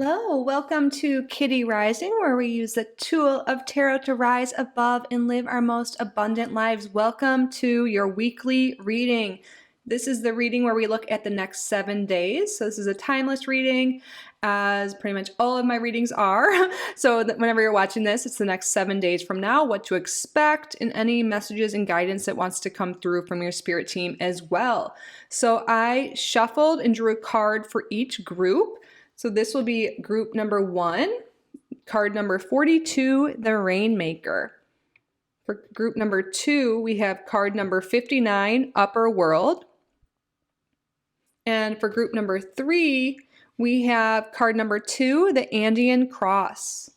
Hello, welcome to Kitty Rising, where we use the tool of tarot to rise above and live our most abundant lives. Welcome to your weekly reading. This is the reading where we look at the next 7 days. So this is a timeless reading, as pretty much all of my readings are. So that whenever you're watching this, it's the next 7 days from now, what to expect, and any messages and guidance that wants to come through from your spirit team as well. So I shuffled and drew a card for each group. So this will be group number 1, card number 42, the Rainmaker. For group number 2, we have card number 59, Upper World. And for group number 3, we have card number 2, the Andean Cross.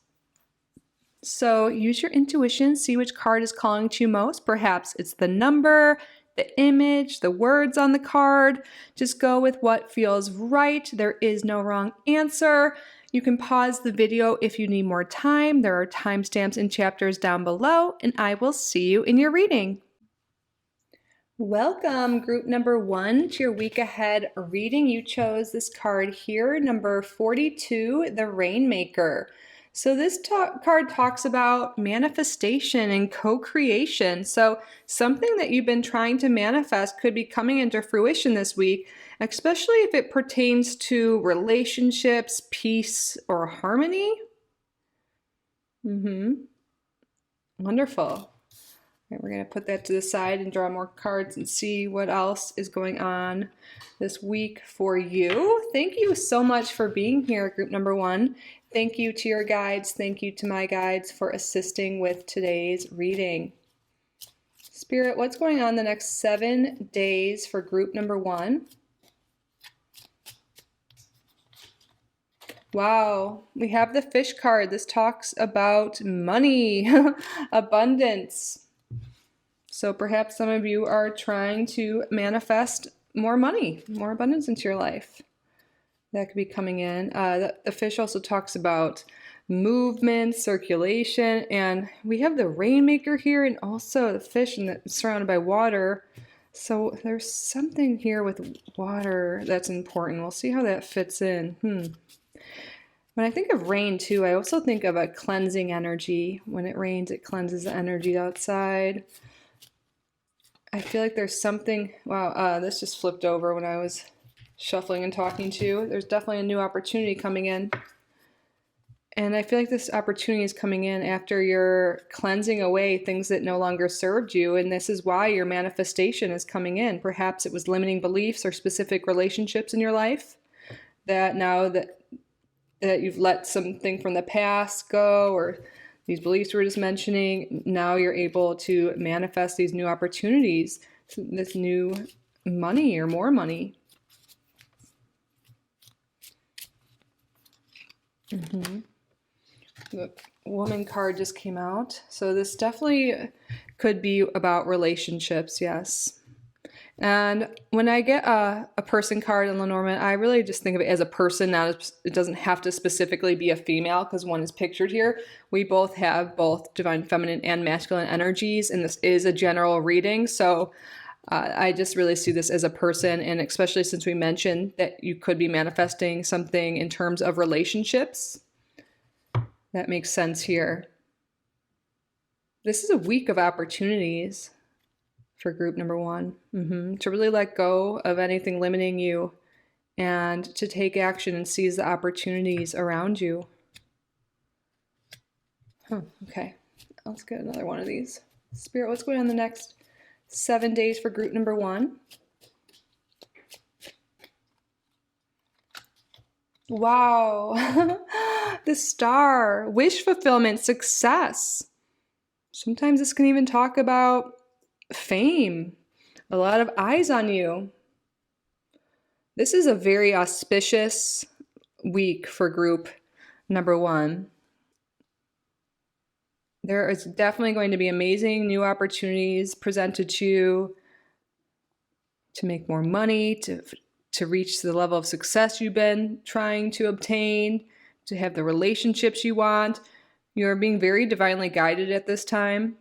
So use your intuition, see which card is calling to you most. Perhaps it's the number, the image, the words on the card. Just go with what feels right. There is no wrong answer. You can pause the video if you need more time. There are timestamps and chapters down below, and I will see you in your reading. Welcome, group number 1, to your week ahead reading. You chose this card here, number 42, the Rainmaker. So this card talks about manifestation and co-creation. So something that you've been trying to manifest could be coming into fruition this week, especially if it pertains to relationships, peace, or harmony. Wonderful. All right, we're going to put that to the side and draw more cards and see what else is going on this week for you. Thank you so much for being here, group number 1. Thank you to your guides. Thank you to my guides for assisting with today's reading. Spirit, what's going on the next 7 days for group number 1? Wow, we have the Fish card. This talks about money, abundance. So perhaps some of you are trying to manifest more money, more abundance into your life. That could be coming in. The fish also talks about movement, circulation, and we have the Rainmaker here and also the fish and it's surrounded by water. So there's something here with water that's important. We'll see how that fits in. When I think of rain too, I also think of a cleansing energy. When it rains, it cleanses the energy outside. I feel like there's something, wow, this just flipped over when I was shuffling and talking to you. There's definitely a new opportunity coming in. And I feel like this opportunity is coming in after you're cleansing away things that no longer served you. And this is why your manifestation is coming in. Perhaps it was limiting beliefs or specific relationships in your life that now that you've let something from the past go, or these beliefs we were just mentioning, now you're able to manifest these new opportunities, this new money or more money. The woman card just came out. So this definitely could be about relationships, yes. And when I get a person card in Lenormand, I really just think of it as a person. It doesn't have to specifically be a female because one is pictured here. We both have both divine feminine and masculine energies, and this is a general reading. So I just really see this as a person, and especially since we mentioned that you could be manifesting something in terms of relationships. That makes sense here. This is a week of opportunities for group number 1. To really let go of anything limiting you and to take action and seize the opportunities around you. Okay, let's get another one of these. Spirit, what's going on the next 7 days for group number 1? Wow, the Star, wish fulfillment, success. Sometimes this can even talk about fame, a lot of eyes on you. This is a very auspicious week for group number 1. There is definitely going to be amazing new opportunities presented to you to make more money, to reach the level of success you've been trying to obtain, to have the relationships you want. You're being very divinely guided at this time.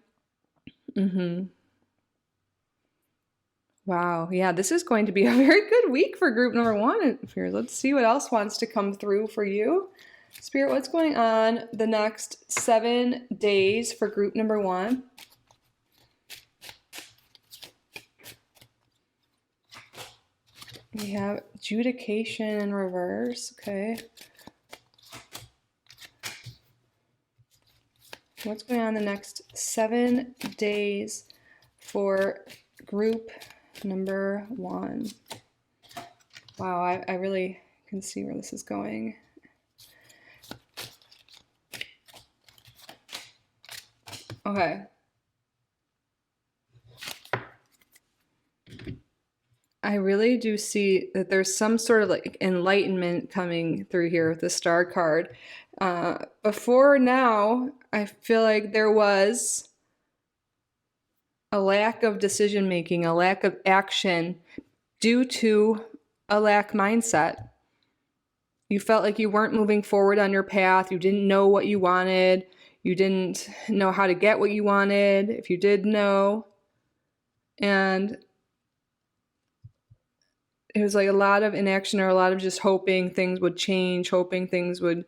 Wow, yeah, this is going to be a very good week for group number 1. Here, let's see what else wants to come through for you. Spirit, what's going on the next 7 days for group number 1? We have adjudication in reverse. Okay. What's going on the next 7 days for group number 1? Wow, I really can see where this is going. Okay. I really do see that there's some sort of like enlightenment coming through here with the star card. Before now, I feel like there was a lack of decision making, a lack of action due to a lack mindset. You felt like you weren't moving forward on your path. You didn't know what you wanted. You didn't know how to get what you wanted, if you did know. And it was like a lot of inaction or a lot of just hoping things would change, hoping things would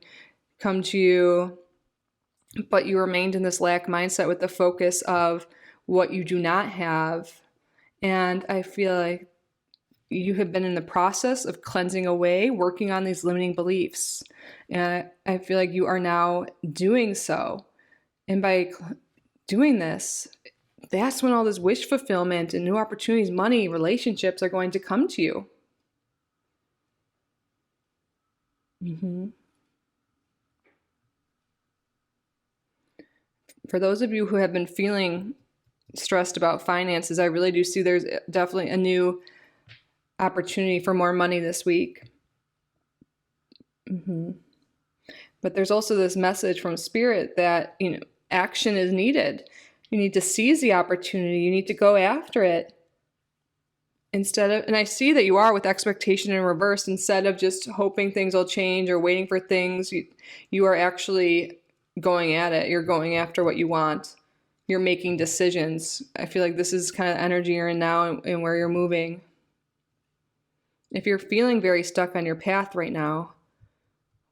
come to you. But you remained in this lack mindset with the focus of what you do not have. And I feel like you have been in the process of cleansing away, working on these limiting beliefs. And I feel like you are now doing so. And by doing this, that's when all this wish fulfillment and new opportunities, money, relationships are going to come to you. For those of you who have been feeling stressed about finances, I really do see there's definitely a new opportunity for more money this week. But there's also this message from Spirit that, action is needed. You need to seize the opportunity. You need to go after it. And I see that you are with expectation in reverse. Instead of just hoping things will change or waiting for things, you are actually going at it. You're going after what you want. You're making decisions. I feel like this is kind of the energy you're in now and where you're moving. If you're feeling very stuck on your path right now,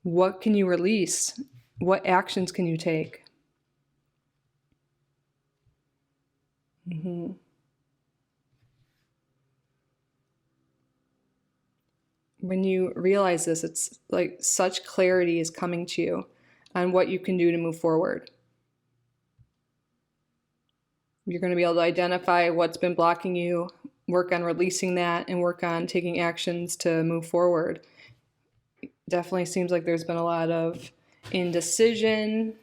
what can you release? What actions can you take? When you realize this, it's like such clarity is coming to you on what you can do to move forward. You're going to be able to identify what's been blocking you, work on releasing that, and work on taking actions to move forward. Definitely seems like there's been a lot of indecision,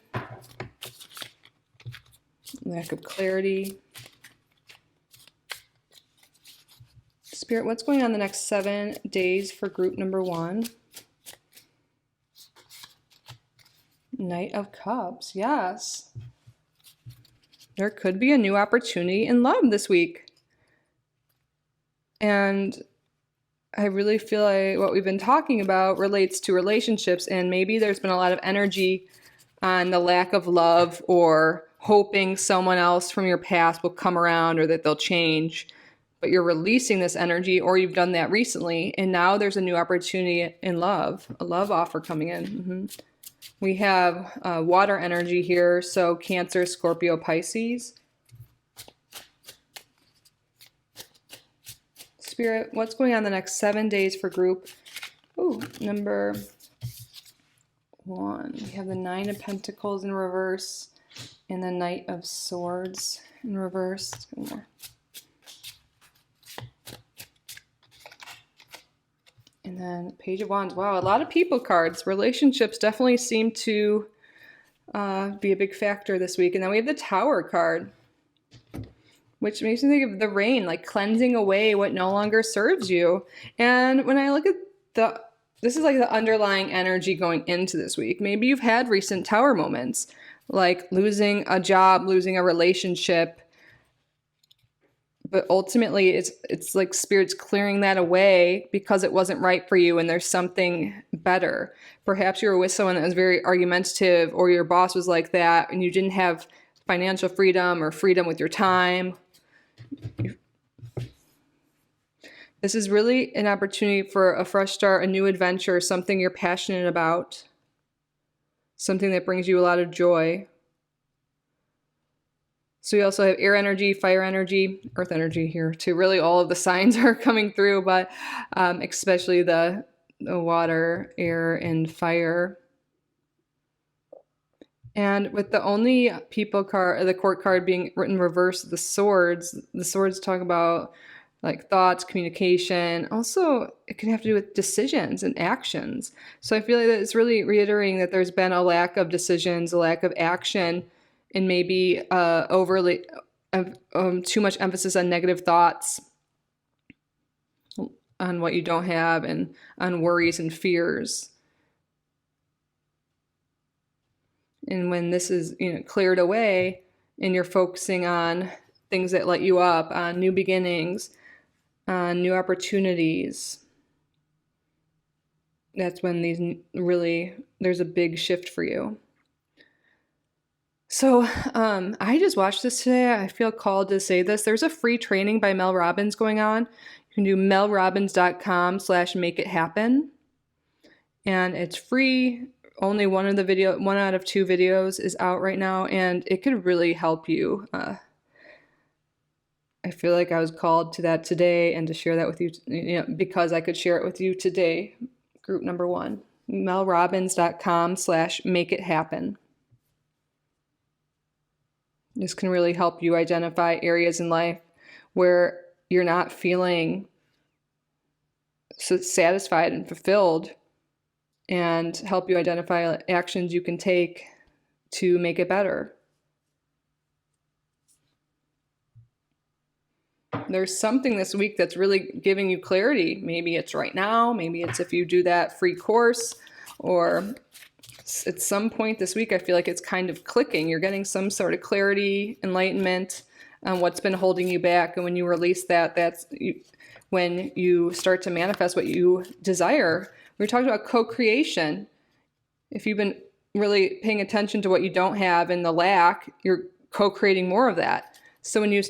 lack of clarity. Spirit, what's going on the next 7 days for group number 1? Knight of Cups, yes. There could be a new opportunity in love this week. And I really feel like what we've been talking about relates to relationships, and maybe there's been a lot of energy on the lack of love or hoping someone else from your past will come around or that they'll change. But you're releasing this energy, or you've done that recently, and now there's a new opportunity in love, a love offer coming in. We have water energy here, so Cancer, Scorpio, Pisces. Spirit, what's going on the next 7 days for group number 1? We have the 9 of Pentacles in reverse and the Knight of Swords in reverse. Let's go more. And then Page of Wands. Wow, a lot of people cards. Relationships definitely seem to be a big factor this week. And then we have the Tower card, which makes me think of the rain, like cleansing away what no longer serves you. And when I look at this is like the underlying energy going into this week. Maybe you've had recent Tower moments, like losing a job, losing a relationship. But ultimately, it's like Spirit's clearing that away because it wasn't right for you and there's something better. Perhaps you were with someone that was very argumentative, or your boss was like that and you didn't have financial freedom or freedom with your time. This is really an opportunity for a fresh start, a new adventure, something you're passionate about. something that brings you a lot of joy. So we also have air energy, fire energy, earth energy here too. Really all of the signs are coming through, but especially the water, air, and fire. And with the only people card, the court card being written reverse, the swords talk about like thoughts, communication. Also, it can have to do with decisions and actions. So I feel like that it's really reiterating that there's been a lack of decisions, a lack of action, and maybe overly too much emphasis on negative thoughts, on what you don't have, and on worries and fears. And when this is, cleared away, and you're focusing on things that light you up, on new beginnings, on new opportunities, that's when there's a big shift for you. So I just watched this today. I feel called to say this. There's a free training by Mel Robbins going on. You can do melrobbins.com/makeithappen. And it's free. Only one out of 2 videos is out right now, and it could really help you. I feel like I was called to that today and to share that with you, because I could share it with you today. Group number 1, melrobbins.com/makeithappen. This can really help you identify areas in life where you're not feeling so satisfied and fulfilled, and help you identify actions you can take to make it better. There's something this week that's really giving you clarity. Maybe it's right now, maybe it's if you do that free course, or at some point this week, I feel like it's kind of clicking. You're getting some sort of clarity, enlightenment on what's been holding you back. And when you release that, when you start to manifest what you desire. We talked about co-creation. If you've been really paying attention to what you don't have and the lack, you're co-creating more of that. So when you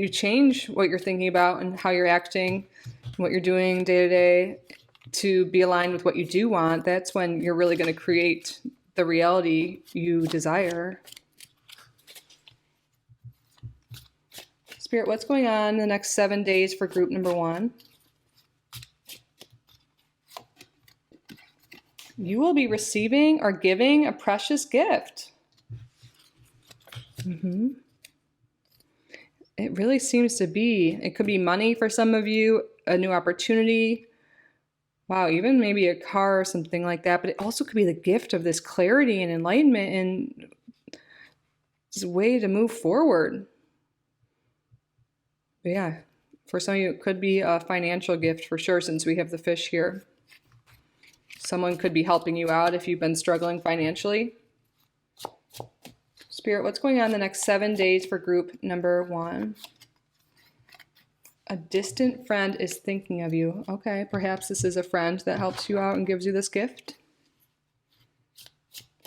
change what you're thinking about and how you're acting, what you're doing day to day to be aligned with what you do want, that's when you're really going to create the reality you desire. Spirit, what's going on in the next 7 days for group number 1? You will be receiving or giving a precious gift. It really seems to be. It could be money for some of you, a new opportunity. Wow, even maybe a car or something like that. But it also could be the gift of this clarity and enlightenment and this way to move forward. But yeah, for some of you, it could be a financial gift for sure, since we have the fish here. Someone could be helping you out if you've been struggling financially. Spirit, what's going on the next 7 days for group number 1? A distant friend is thinking of you. Okay, perhaps this is a friend that helps you out and gives you this gift.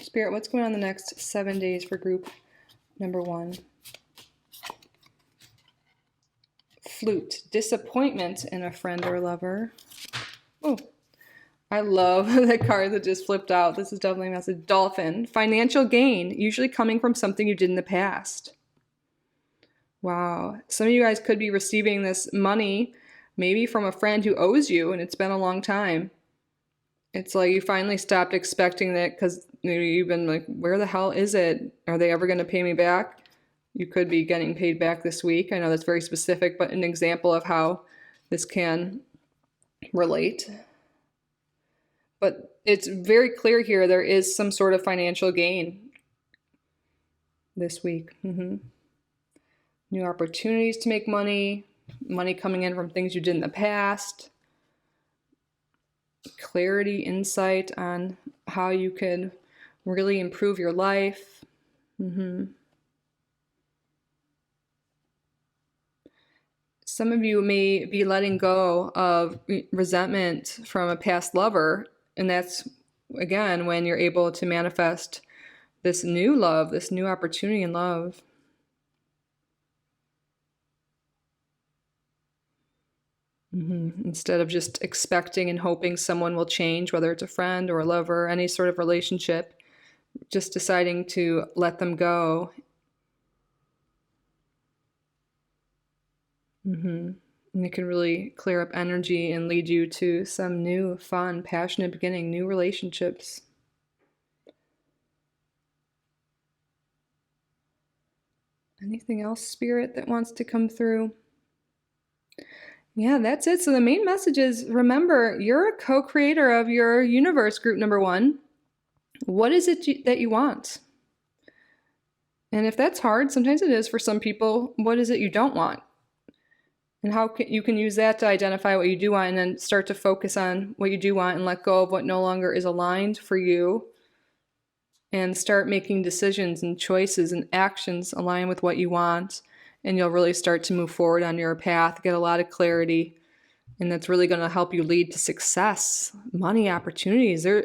Spirit, what's going on the next 7 days for group number 1? Flute, disappointment in a friend or lover. Oh, I love the card that just flipped out. This is definitely a message. Dolphin, financial gain, usually coming from something you did in the past. Wow. Some of you guys could be receiving this money, maybe from a friend who owes you, and it's been a long time. It's like you finally stopped expecting that, because you've been like, where the hell is it? Are they ever going to pay me back? You could be getting paid back this week. I know that's very specific, but an example of how this can relate. But it's very clear here there is some sort of financial gain this week. New opportunities to make money, money coming in from things you did in the past, clarity, insight on how you could really improve your life. Some of you may be letting go of resentment from a past lover. And that's, again, when you're able to manifest this new love, this new opportunity in love. Instead of just expecting and hoping someone will change, whether it's a friend or a lover, any sort of relationship, just deciding to let them go. And it can really clear up energy and lead you to some new, fun, passionate beginning, new relationships. Anything else, Spirit, that wants to come through? Yeah, that's it. So the main message is, remember, you're a co-creator of your universe, group number 1. What is it that you want? And if that's hard, sometimes it is for some people, what is it you don't want? And how you can use that to identify what you do want, and then start to focus on what you do want and let go of what no longer is aligned for you, and start making decisions and choices and actions align with what you want. And you'll really start to move forward on your path, get a lot of clarity, and that's really going to help you lead to success, money, opportunities, or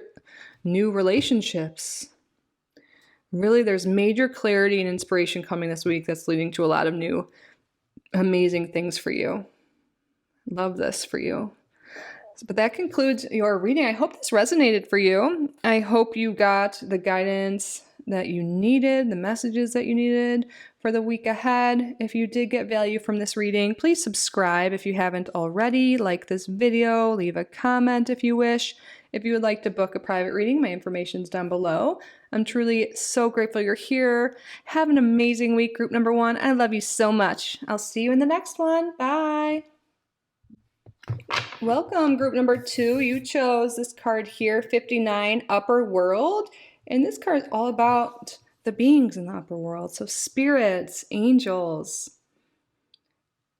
new relationships. Really, there's major clarity and inspiration coming this week that's leading to a lot of new amazing things for you. Love this for you. But that concludes your reading. I hope this resonated for you. I hope you got the guidance that you needed, the messages that you needed for the week ahead. If you did get value from this reading, please subscribe if you haven't already. Like this video, leave a comment if you wish. If you would like to book a private reading, my information's down below. I'm truly so grateful you're here. Have an amazing week, group number 1. I love you so much. I'll see you in the next one. Bye. Welcome, group number 2. You chose this card here, 59, Upper World. And this card is all about the beings in the upper world. So spirits, angels.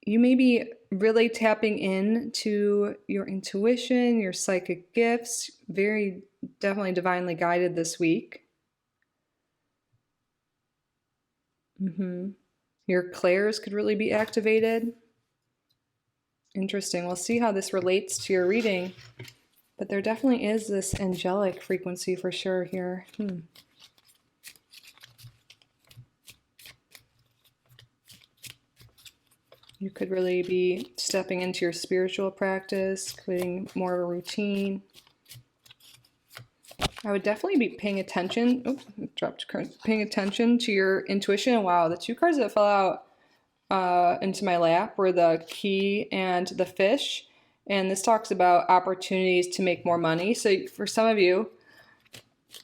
You may be really tapping into your intuition, your psychic gifts. Very definitely divinely guided this week. Your clairs could really be activated. Interesting. We'll see how this relates to your reading. But there definitely is this angelic frequency for sure here. You could really be stepping into your spiritual practice, creating more of a routine. I would definitely be paying attention. Oops, dropped cards. Paying attention to your intuition. Wow, the 2 cards that fell out into my lap were the key and the fish. And this talks about opportunities to make more money. So for some of you,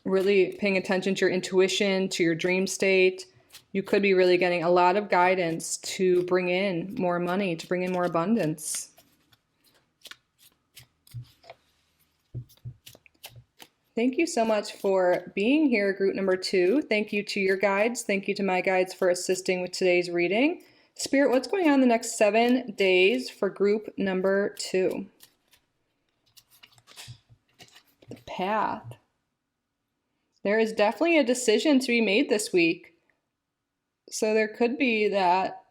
really paying attention to your intuition, to your dream state, you could be really getting a lot of guidance to bring in more money, to bring in more abundance. Thank you so much for being here, group number 2. Thank you to your guides. Thank you to my guides for assisting with today's reading. Spirit, what's going on the next 7 days for group number 2? The path. There is definitely a decision to be made this week. So there could be that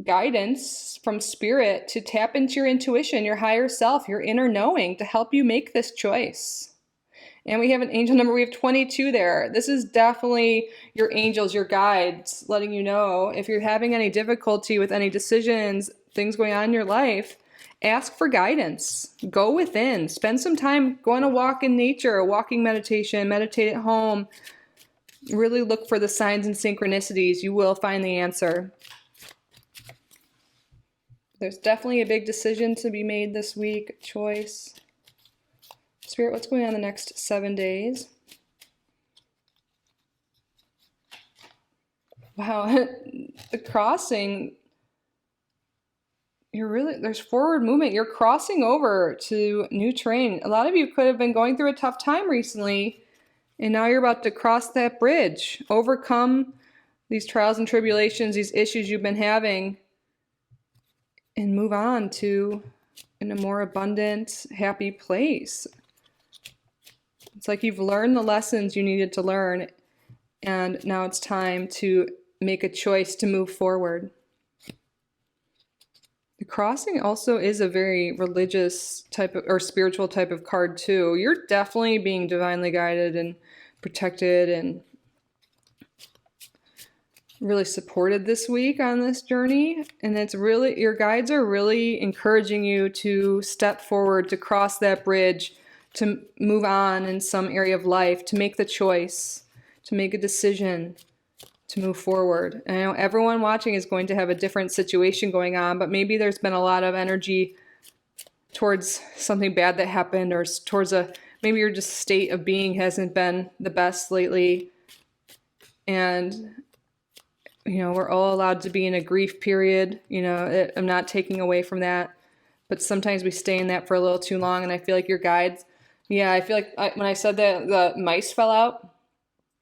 guidance from Spirit to tap into your intuition, your higher self, your inner knowing to help you make this choice. And we have an angel number, we have 22 there. This is definitely your angels, your guides, letting you know if you're having any difficulty with any decisions, things going on in your life, ask for guidance. Go within, spend some time, go on a walk in nature, a walking meditation, meditate at home. Really look for the signs and synchronicities. You will find the answer. There's definitely a big decision to be made this week, choice. Spirit, what's going on the next 7 days? Wow, the crossing, there's forward movement. You're crossing over to new terrain. A lot of you could have been going through a tough time recently, and now you're about to cross that bridge, overcome these trials and tribulations, these issues you've been having, and move on to in a more abundant, happy place. It's like you've learned the lessons you needed to learn, and now it's time to make a choice to move forward. The crossing also is a very religious type of, or spiritual type of card too. You're definitely being divinely guided and protected and really supported this week on this journey. And it's really, your guides are really encouraging you to step forward, to cross that bridge, to move on in some area of life, to make the choice. to make a decision, to move forward. And I know everyone watching is going to have a different situation going on, but maybe there's been a lot of energy towards something bad that happened, or towards maybe your just state of being hasn't been the best lately. And, we're all allowed to be in a grief period. I'm not taking away from that, but sometimes we stay in that for a little too long. And I feel like your guides, I feel like when I said that the mice fell out,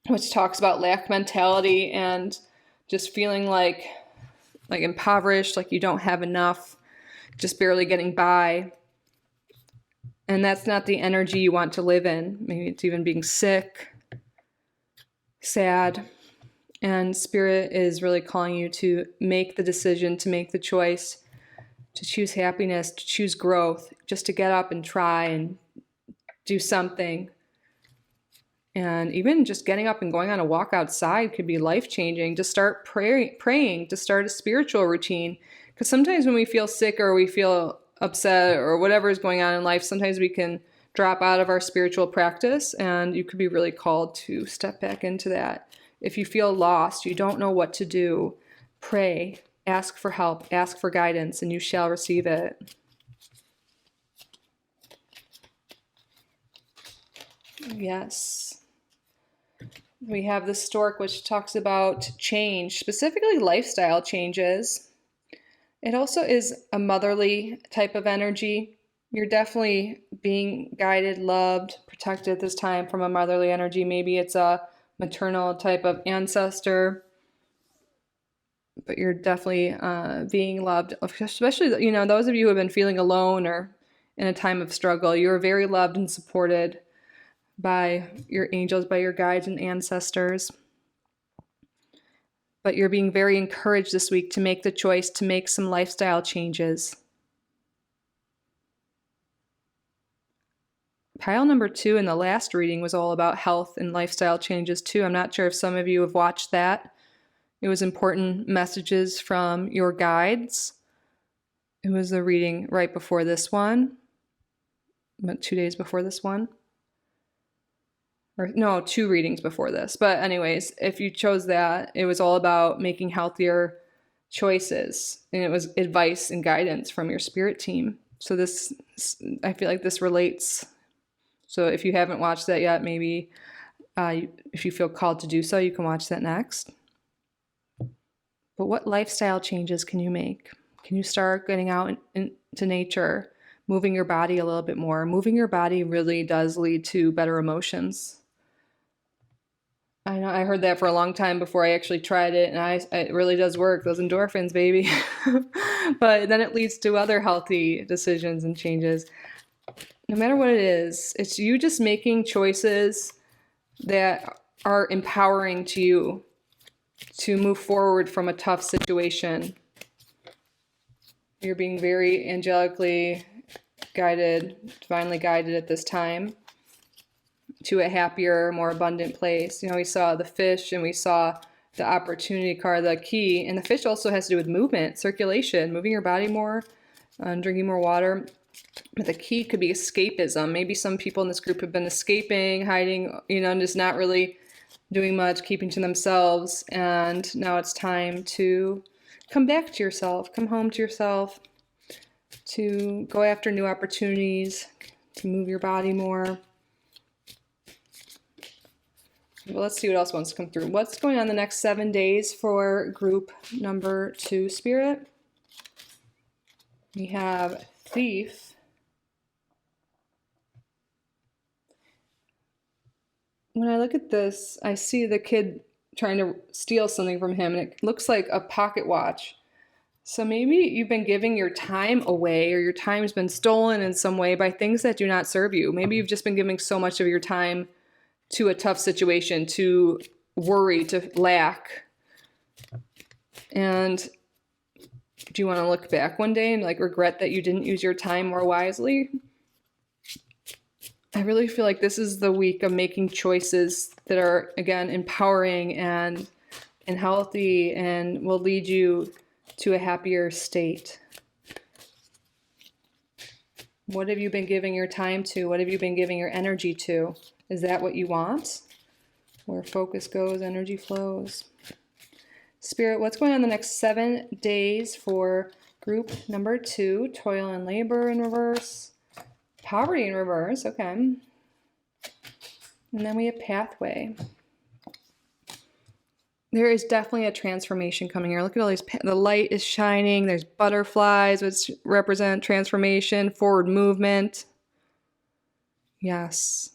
which talks about lack mentality and just feeling like impoverished, like you don't have enough, just barely getting by. And that's not the energy you want to live in. Maybe it's even being sick, sad. And Spirit is really calling you to make the decision, to make the choice, to choose happiness, to choose growth, just to get up and try and do something. And even just getting up and going on a walk outside could be life-changing. To start praying, to start a spiritual routine. Because sometimes when we feel sick or we feel upset or whatever is going on in life, sometimes we can drop out of our spiritual practice, and you could be really called to step back into that. If you feel lost, you don't know what to do, pray, ask for help, ask for guidance, and you shall receive it. Yes. We have the stork, which talks about change, specifically lifestyle changes. It also is a motherly type of energy. You're definitely being guided, loved, protected this time from a motherly energy. Maybe it's a maternal type of ancestor, but you're definitely being loved, especially, those of you who have been feeling alone or in a time of struggle. You're very loved and supported by your angels, by your guides and ancestors. But you're being very encouraged this week to make the choice to make some lifestyle changes. Pile number 2 in the last reading was all about health and lifestyle changes too. I'm not sure if some of you have watched that. It was important messages from your guides. It was the reading right before this one, about 2 days before this one. Or no, 2 readings before this. But anyways, if you chose that, it was all about making healthier choices. And it was advice and guidance from your spirit team. So I feel like this relates. So if you haven't watched that yet, maybe if you feel called to do so, you can watch that next. But what lifestyle changes can you make? Can you start getting out into nature, moving your body a little bit more? Moving your body really does lead to better emotions. I know I heard that for a long time before I actually tried it, and it really does work. Those endorphins, baby. But then it leads to other healthy decisions and changes. No matter what it is, it's you just making choices that are empowering to you to move forward from a tough situation. You're being very angelically guided, divinely guided at this time to a happier, more abundant place. We saw the fish and we saw the opportunity card, the key, and the fish also has to do with movement, circulation, moving your body more, drinking more water. But the key could be escapism. Maybe some people in this group have been escaping, hiding, just not really doing much, keeping to themselves. And now it's time to come back to yourself, come home to yourself, to go after new opportunities, to move your body more. Well, let's see what else wants to come through. What's going on the next 7 days for group number 2, Spirit? We have Thief. When I look at this, I see the kid trying to steal something from him, and it looks like a pocket watch. So maybe you've been giving your time away, or your time's been stolen in some way by things that do not serve you. Maybe you've just been giving so much of your time to a tough situation, to worry, to lack. And do you want to look back one day and regret that you didn't use your time more wisely? I really feel like this is the week of making choices that are, again, empowering and healthy and will lead you to a happier state. What have you been giving your time to? What have you been giving your energy to? Is that what you want? Where focus goes, energy flows. Spirit, what's going on the next 7 days for group number 2? Toil and labor in reverse. Poverty in reverse, okay. And then we have pathway. There is definitely a transformation coming here. Look at all these, the light is shining. There's butterflies, which represent transformation, forward movement. Yes.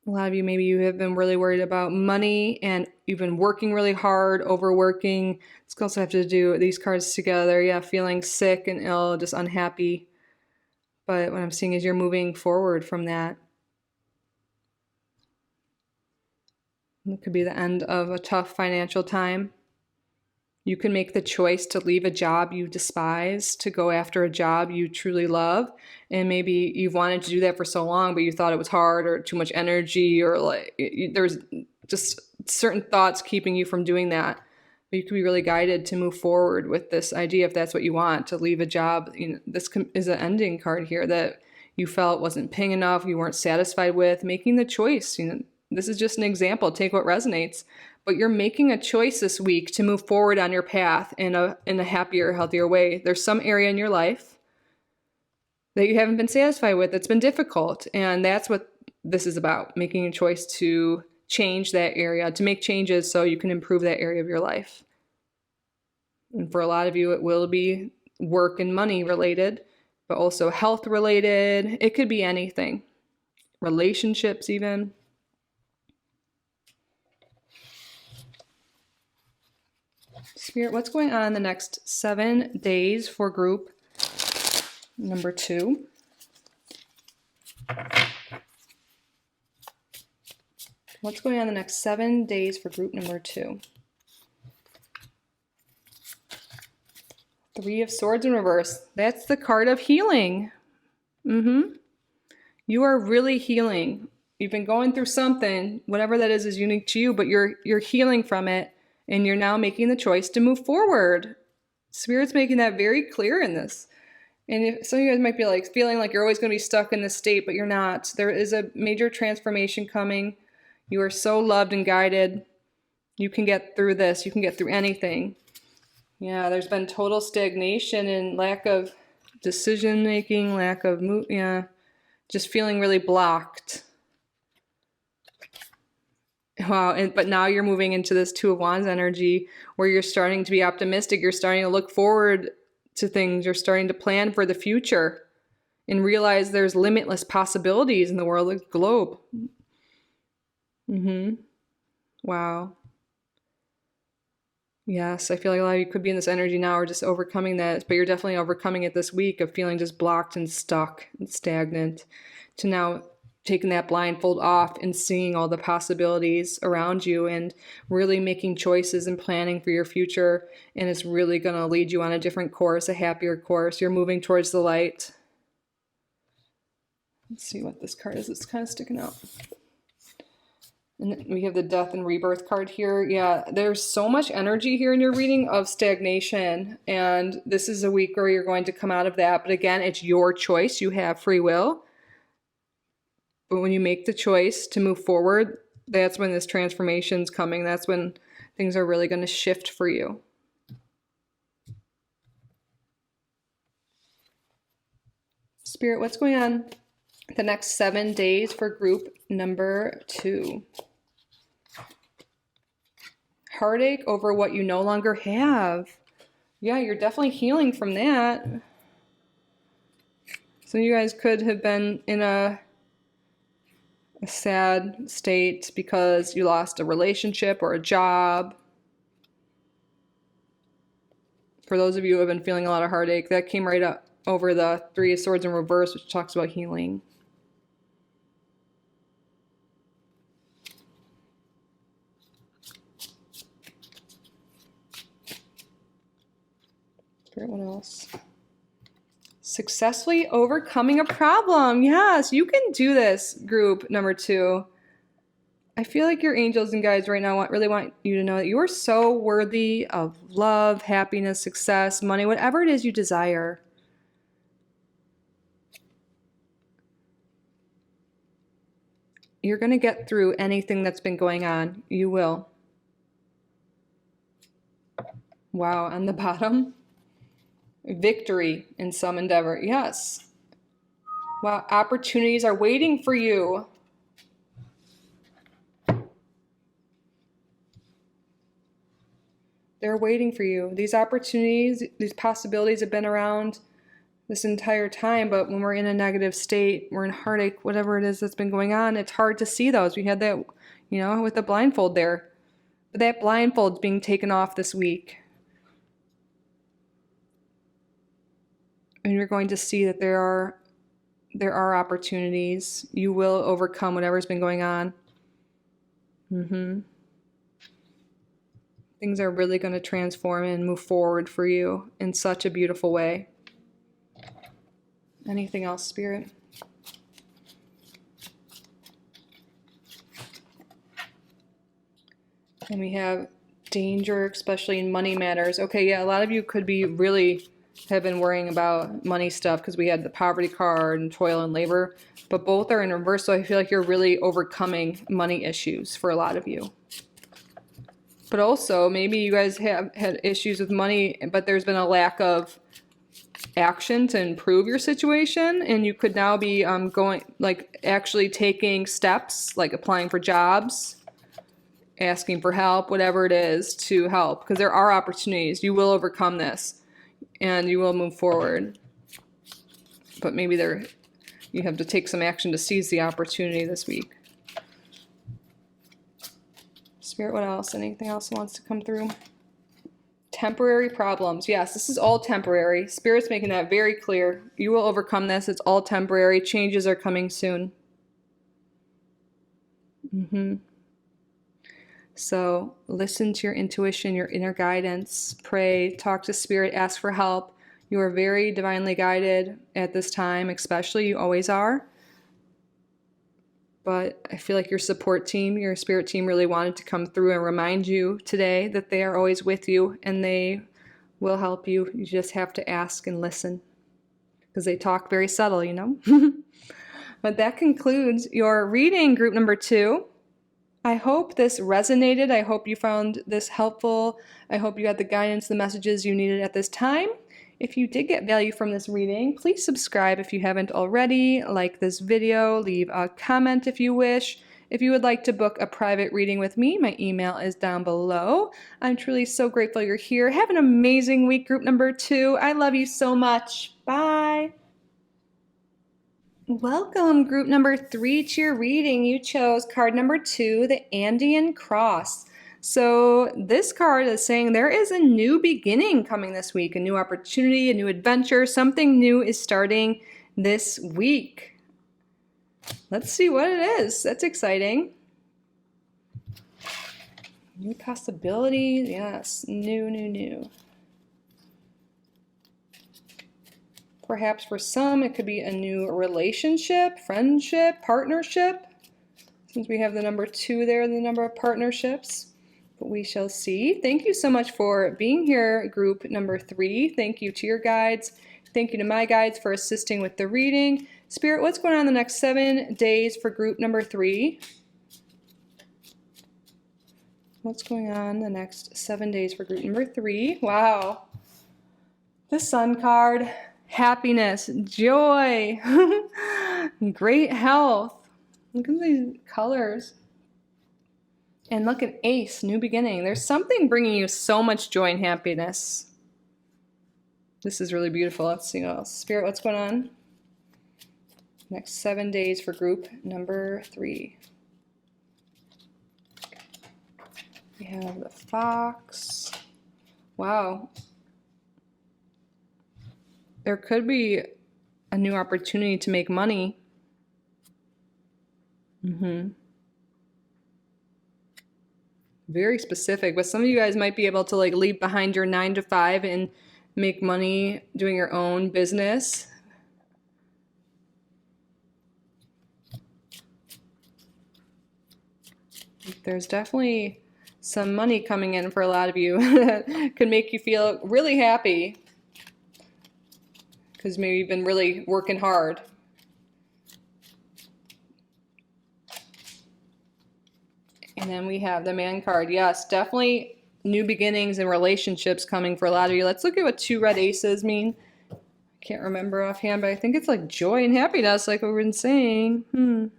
A lot of you, maybe you have been really worried about money and you've been working really hard, overworking. This can also have to do these cards together. Yeah, feeling sick and ill, just unhappy. But what I'm seeing is you're moving forward from that. It could be the end of a tough financial time. You can make the choice to leave a job you despise to go after a job you truly love. And maybe you've wanted to do that for so long, but you thought it was hard or too much energy, or like there's just certain thoughts keeping you from doing that. But you could be really guided to move forward with this idea if that's what you want, to leave a job. You know, this is an ending card here that you felt wasn't paying enough, you weren't satisfied with, making the choice. You know, this is just an example. Take what resonates. But you're making a choice this week to move forward on your path in a happier, healthier way. There's some area in your life that you haven't been satisfied with. It's been difficult. And that's what this is about, making a choice to change that area, to make changes so you can improve that area of your life. And for a lot of you, it will be work and money related, but also health related. It could be anything. Relationships even. Spirit, what's going on the next 7 days for group number 2? What's going on the next 7 days for group number 2? 3 of Swords in reverse. That's the card of healing. You are really healing. You've been going through something, whatever that is unique to you, but you're healing from it. And you're now making the choice to move forward. Spirit's making that very clear in this. And if some of you guys might be like feeling like you're always going to be stuck in this state, but you're not. There is a major transformation coming. You are so loved and guided. You can get through this. You can get through anything. Yeah, there's been total stagnation and lack of decision making, lack of just feeling really blocked. Wow, but now you're moving into this Two of Wands energy where you're starting to be optimistic. You're starting to look forward to things. You're starting to plan for the future and realize there's limitless possibilities in the world, the globe. Wow. Yes, I feel like a lot of you could be in this energy now or just overcoming that, but you're definitely overcoming it this week of feeling just blocked and stuck and stagnant, to now taking that blindfold off and seeing all the possibilities around you and really making choices and planning for your future. And it's really going to lead you on a different course, a happier course. You're moving towards the light. Let's see what this card is. It's kind of sticking out. And then we have the Death and Rebirth card here. Yeah, there's so much energy here in your reading of stagnation. And this is a week where you're going to come out of that. But again, it's your choice. You have free will. But when you make the choice to move forward, that's when this transformation's coming. That's when things are really going to shift for you. Spirit, what's going on the next 7 days for group number 2? Heartache over what you no longer have. Yeah, you're definitely healing from that. Some of you guys could have been in a sad state because you lost a relationship or a job. For those of you who have been feeling a lot of heartache, that came right up over the Three of Swords in reverse, which talks about healing. Spirit, what else? Successfully overcoming a problem. Yes, you can do this, group number 2. I feel like your angels and guides right now really want you to know that you are so worthy of love, happiness, success, money, whatever it is you desire. You're going to get through anything that's been going on. You will. Wow, on the bottom, victory in some endeavor. Yes. Wow, opportunities are waiting for you. They're waiting for you. These opportunities, these possibilities have been around this entire time, but when we're in a negative state, we're in heartache, whatever it is that's been going on, it's hard to see those. We had that, with the blindfold there. But that blindfold's being taken off this week. And you're going to see that there are opportunities. You will overcome whatever's been going on. Things are really going to transform and move forward for you in such a beautiful way. Anything else, Spirit? And we have danger, especially in money matters. Okay, yeah, a lot of you could be really have been worrying about money stuff because we had the poverty card and toil and labor, but both are in reverse, so I feel like you're really overcoming money issues for a lot of you. But also, maybe you guys have had issues with money, but there's been a lack of action to improve your situation, and you could now be actually taking steps, like applying for jobs, asking for help, whatever it is to help, because there are opportunities. You will overcome this, and you will move forward. But maybe you have to take some action to seize the opportunity this week. Spirit, what else? Anything else wants to come through? Temporary problems. Yes, this is all temporary. Spirit's making that very clear. You will overcome this. It's all temporary. Changes are coming soon. So listen to your intuition, your inner guidance. Pray, talk to Spirit, ask for help. You are very divinely guided at this time, especially. You always are. But I feel like your support team, your spirit team really wanted to come through and remind you today that they are always with you and they will help you. You just have to ask and listen because they talk very subtle, But that concludes your reading, group number 2. I hope this resonated. I hope you found this helpful. I hope you got the guidance, the messages you needed at this time. If you did get value from this reading, please subscribe if you haven't already, like this video, leave a comment if you wish. If you would like to book a private reading with me, my email is down below. I'm truly so grateful you're here. Have an amazing week, group number 2. I love you so much. Bye. Welcome, group number 3, to your reading. You chose card number 2, the Andean Cross. So this card is saying there is a new beginning coming this week, a new opportunity, a new adventure. Something new is starting this week. Let's see what it is. That's exciting. New possibilities. Yes, new. Perhaps for some, it could be a new relationship, friendship, partnership. Since we have the number 2 there, the number of partnerships. But we shall see. Thank you so much for being here, group number 3. Thank you to your guides. Thank you to my guides for assisting with the reading. Spirit, what's going on the next 7 days for group number 3? What's going on the next 7 days for group number 3? Wow. The Sun card. Happiness, joy, great health. Look at these colors. And look at Ace, new beginning. There's something bringing you so much joy and happiness. This is really beautiful. Let's see what else. Spirit, what's going on? Next 7 days for group number 3. We have the Fox. Wow. There could be a new opportunity to make money. Very specific, but some of you guys might be able to leave behind your 9 to 5 and make money doing your own business. There's definitely some money coming in for a lot of you that could make you feel really happy because maybe you've been really working hard. And then we have the Man card. Yes, definitely new beginnings and relationships coming for a lot of you. Let's look at what 2 red aces mean. Can't remember offhand, but I think it's like joy and happiness, like we've been saying.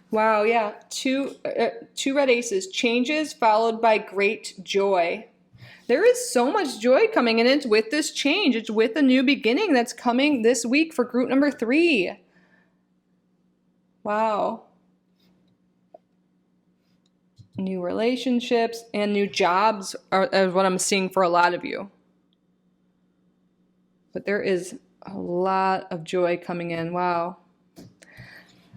Wow, yeah. Two red aces. Changes followed by great joy. There is so much joy coming, and it's with this change. It's with a new beginning that's coming this week for group number 3. Wow. New relationships and new jobs are what I'm seeing for a lot of you. But there is a lot of joy coming in. Wow.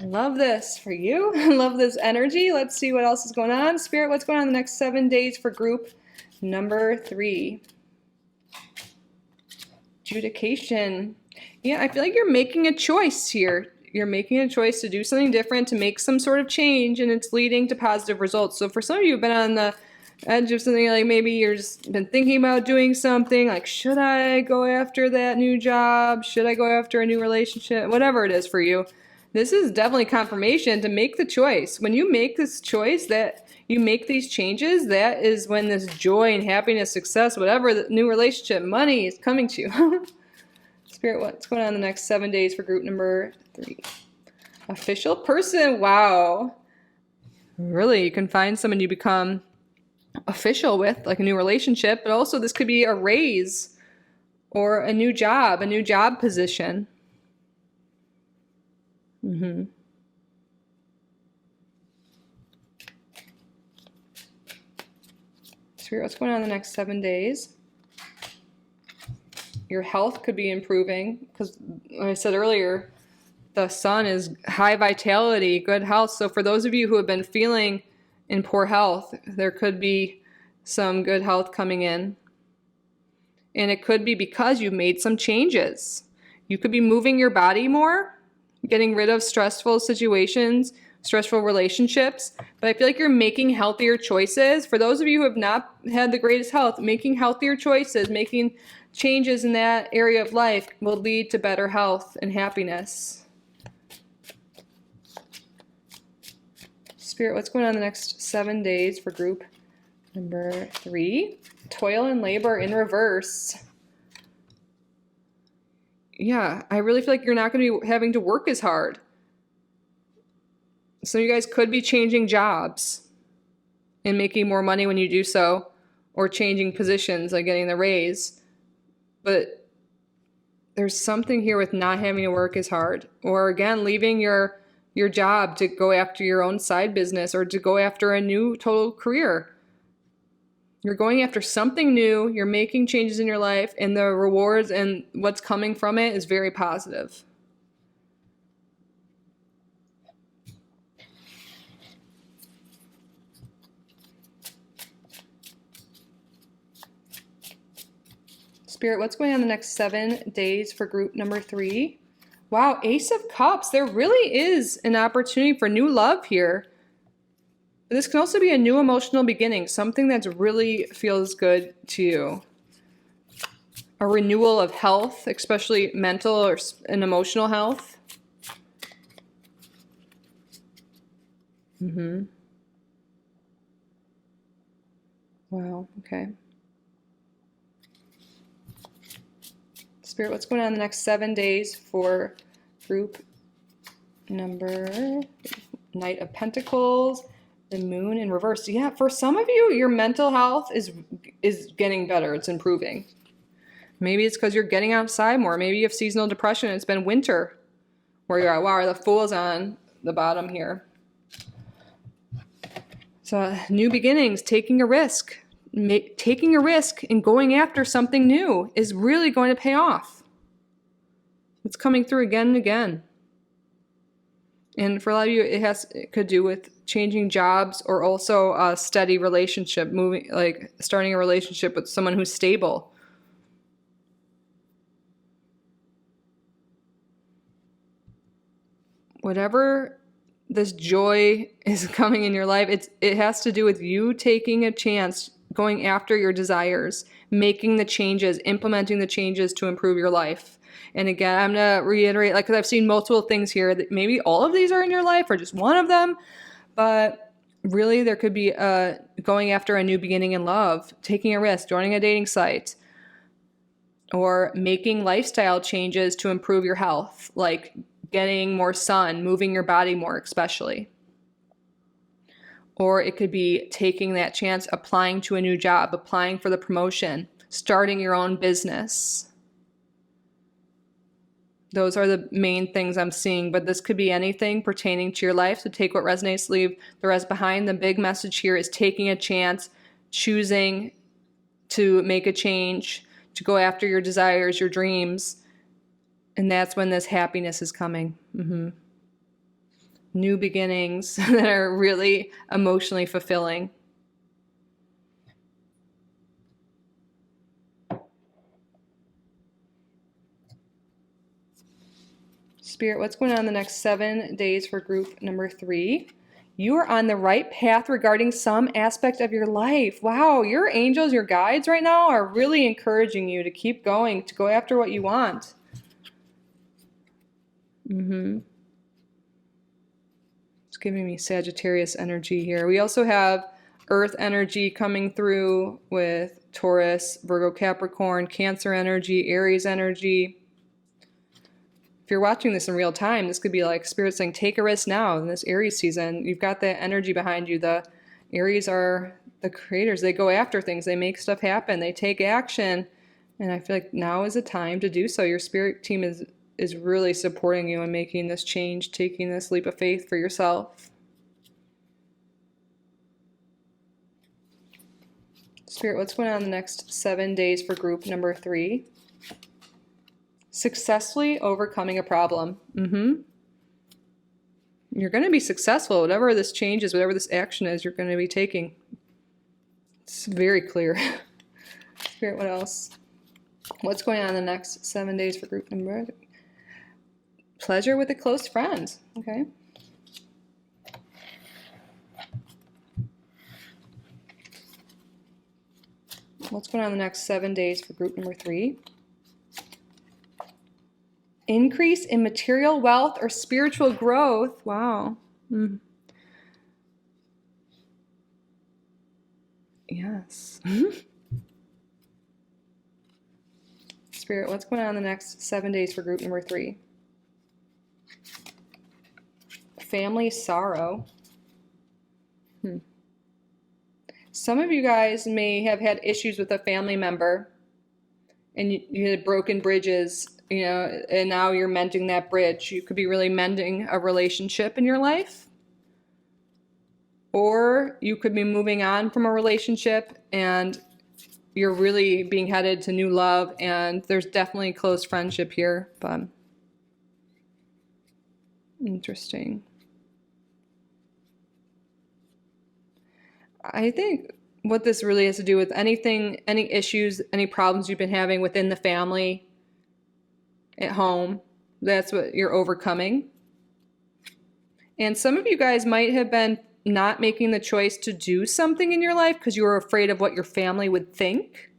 I love this for you. I love this energy. Let's see what else is going on. Spirit, what's going on the next 7 days for group number 3? Adjudication. Yeah, I feel like you're making a choice here. You're making a choice to do something different, to make some sort of change, and it's leading to positive results. So for some of you who've been on the edge of something, like maybe you've just been thinking about doing something, like should I go after that new job? Should I go after a new relationship? Whatever it is for you. This is definitely confirmation to make the choice. When you make this choice, that you make these changes, that is when this joy and happiness, success, whatever, the new relationship, money is coming to you. Spirit, what's going on the next 7 days for group number 3? Official person. Wow. Really, you can find someone you become official with, like a new relationship, but also this could be a raise or a new job position. Spirit, what's going on the next 7 days? Your health could be improving because, like I said earlier, the sun is high vitality, good health. So for those of you who have been feeling in poor health, there could be some good health coming in. And it could be because you've made some changes. You could be moving your body more, getting rid of stressful situations, stressful relationships. But I feel like you're making healthier choices. For those of you who have not had the greatest health, making healthier choices, making changes in that area of life will lead to better health and happiness. Spirit, what's going on the next 7 days for group number 3? Toil and labor in reverse. Yeah, I really feel like you're not going to be having to work as hard. So you guys could be changing jobs and making more money when you do so, or changing positions, like getting the raise. But there's something here with not having to work as hard, or again, leaving your job to go after your own side business or to go after a new total career. You're going after something new, you're making changes in your life, and the rewards and what's coming from it is very positive. Spirit, what's going on the next 7 days for group number 3? Wow, Ace of Cups. There really is an opportunity for new love here. This can also be a new emotional beginning, something that really feels good to you. A renewal of health, especially mental and emotional health. Wow, okay. Spirit, what's going on the next 7 days for group number Knight of Pentacles, the Moon in reverse? Yeah, for some of you, your mental health is getting better. It's improving. Maybe it's because you're getting outside more. Maybe you have seasonal depression. It's been winter where you're at. Wow, the Fool's on the bottom here. So new beginnings, taking a risk. Taking a risk and going after something new is really going to pay off. It's coming through again and again. And for a lot of you, it could do with changing jobs or also a steady relationship, starting a relationship with someone who's stable. Whatever this joy is coming in your life, it has to do with you taking a chance going after your desires, making the changes, implementing the changes to improve your life. And again, I'm going to reiterate, like, because I've seen multiple things here that maybe all of these are in your life or just one of them, but really there could be going after a new beginning in love, taking a risk, joining a dating site, or making lifestyle changes to improve your health, like getting more sun, moving your body more especially. Or it could be taking that chance, applying to a new job, applying for the promotion, starting your own business. Those are the main things I'm seeing, but this could be anything pertaining to your life. So take what resonates, leave the rest behind. The big message here is taking a chance, choosing to make a change, to go after your desires, your dreams. And that's when this happiness is coming. New beginnings that are really emotionally fulfilling. Spirit, what's going on the next 7 days for group number 3? You are on the right path regarding some aspect of your life. Wow, your angels, your guides right now are really encouraging you to keep going, to go after what you want. It's giving me Sagittarius energy here. We also have Earth energy coming through with Taurus, Virgo, Capricorn, Cancer energy, Aries energy. If you're watching this in real time, this could be like Spirit saying, take a risk now in this Aries season. You've got that energy behind you. The Aries are the creators. They go after things. They make stuff happen. They take action. And I feel like now is the time to do so. Your spirit team is really supporting you in making this change, taking this leap of faith for yourself. Spirit, what's going on the next 7 days for group number 3? Successfully overcoming a problem. You're going to be successful. Whatever this change is, whatever this action is, you're going to be taking. It's very clear. Spirit, what else? What's going on the next 7 days for group number 3? Pleasure with a close friend. Okay. What's going on the next 7 days for group number 3? Increase in material wealth or spiritual growth. Wow. Yes. Spirit, what's going on the next 7 days for group number 3? Family sorrow. Some of you guys may have had issues with a family member and you had broken bridges, you know, and now you're mending that bridge. You could be really mending a relationship in your life. Or you could be moving on from a relationship and you're really being headed to new love, and there's definitely close friendship here, but interesting. I think what this really has to do with anything, any issues, any problems you've been having within the family, at home, that's what you're overcoming. And some of you guys might have been not making the choice to do something in your life because you were afraid of what your family would think.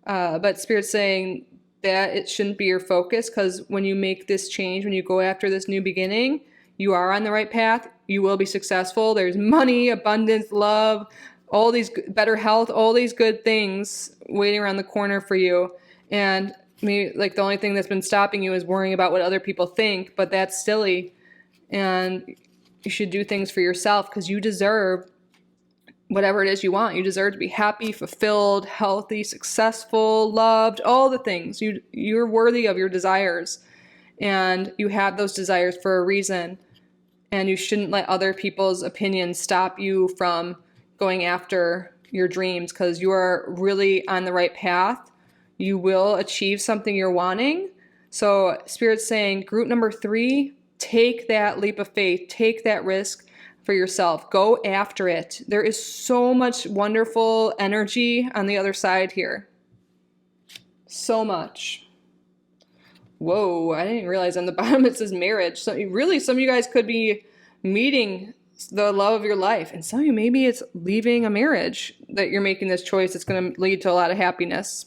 But Spirit's saying that it shouldn't be your focus, because when you make this change, when you go after this new beginning, you are on the right path. You will be successful. There's money, abundance, love, all these better health, all these good things waiting around the corner for you. And maybe like the only thing that's been stopping you is worrying about what other people think, but that's silly. And you should do things for yourself because you deserve whatever it is you want. You deserve to be happy, fulfilled, healthy, successful, loved, all the things. You're worthy of your desires, and you have those desires for a reason. And you shouldn't let other people's opinions stop you from going after your dreams, because you are really on the right path. You will achieve something you're wanting. So Spirit's saying, group number 3, take that leap of faith, take that risk for yourself. Go after it. There is so much wonderful energy on the other side here. So much. Whoa, I didn't realize on the bottom it says marriage. So really, some of you guys could be meeting the love of your life. And some of you, maybe it's leaving a marriage that you're making this choice. It's going to lead to a lot of happiness.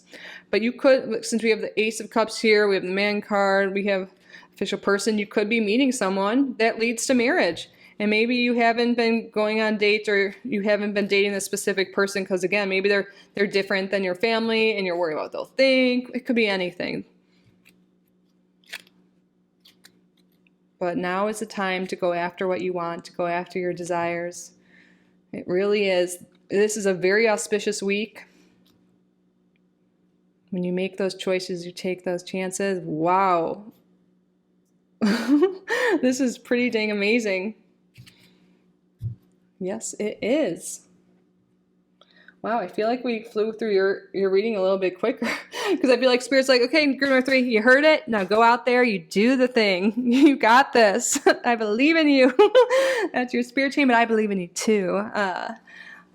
But you could, since we have the Ace of Cups here, we have the Man card, we have official person, you could be meeting someone that leads to marriage. And maybe you haven't been going on dates, or you haven't been dating a specific person because, again, maybe they're different than your family and you're worried about what they'll think. It could be anything. But now is the time to go after what you want, to go after your desires. It really is. This is a very auspicious week. When you make those choices, you take those chances. Wow. This is pretty dang amazing. Yes, it is. Wow, I feel like we flew through your reading a little bit quicker because I feel like Spirit's like, okay, group number 3, you heard it. Now go out there, you do the thing. You got this. I believe in you. That's your spirit team, but I believe in you too.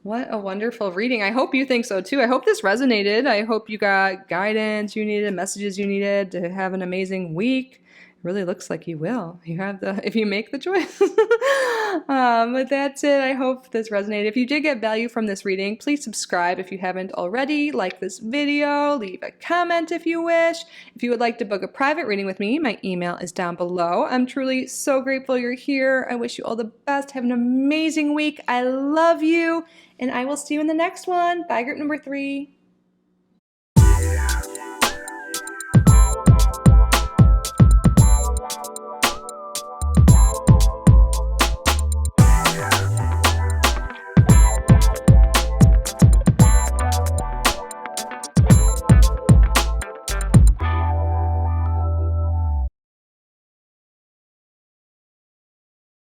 What a wonderful reading. I hope you think so too. I hope this resonated. I hope you got guidance you needed, messages you needed to have an amazing week. It really looks like you will. You have if you make the choice. But that's it. I hope this resonated. If you did get value from this reading, please subscribe if you haven't already. Like this video, leave a comment if you wish. If you would like to book a private reading with me, my email is down below. I'm truly so grateful you're here. I wish you all the best. Have an amazing week. I love you, and I will see you in the next one. Bye, group number 3.